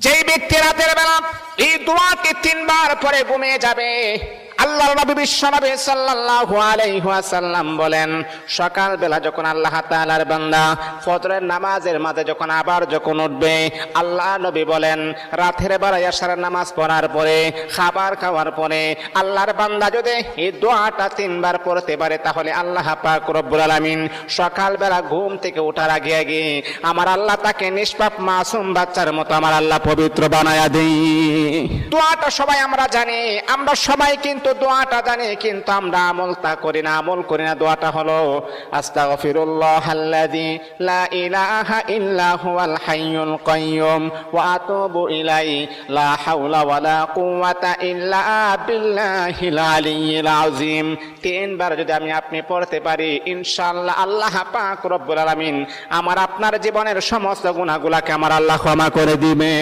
যেই ব্যক্তি রাতের বেলা এই দোয়াটি 3 বার পরে ঘুমিয়ে যাবে, আল্লাহর নবী বিশ্বনবী সাল্লাল্লাহু আলাইহি ওয়াসাল্লাম বলেন, সকাল বেলা যখন আল্লাহ তাআলার বান্দা ফজরের নামাজের মাঝে যখন উঠবে, আল্লাহ নবী বলেন রাতের বেলা এশারের নামাজ পড়ার পরে, খাবার খাওয়ার পরে আল্লাহর বান্দা যদি এই দোয়াটা 3 বার পড়তে পারে, তাহলে আল্লাহ পাক রব্বুল আলামিন সকাল বেলা ঘুম থেকে ওঠার আগে আগে আমার আল্লাহ তাকে নিষ্পাপ মাসুম বাচ্চার মতো আমার আল্লাহ পবিত্র বানায়া দেই। দোয়াটা সবাই আমরা জানি, আমরা সবাই কিন্তু দোয়াটা জানি, কিন্তু আমরা আমল করি না। দোয়াটা হলো আস্তাগফিরুল্লাহাল্লাযী লা ইলাহা ইল্লা হুয়াল হাইয়ুল কাইয়্যুম ওয়া আতুবু ইলাইহি লা হাওলা ওয়ালা কুওয়াতা ইল্লা বিল্লাহিল আলিয়্যিল আযীম। 3 বার যদি আপনি পড়তে পারি, ইনশাআল্লাহ আল্লাহ পাক রব্বুল আলামিন আমার আপনার জীবনের সমস্ত গুনাহগুলোকে আমার আল্লাহ ক্ষমা করে দিবে।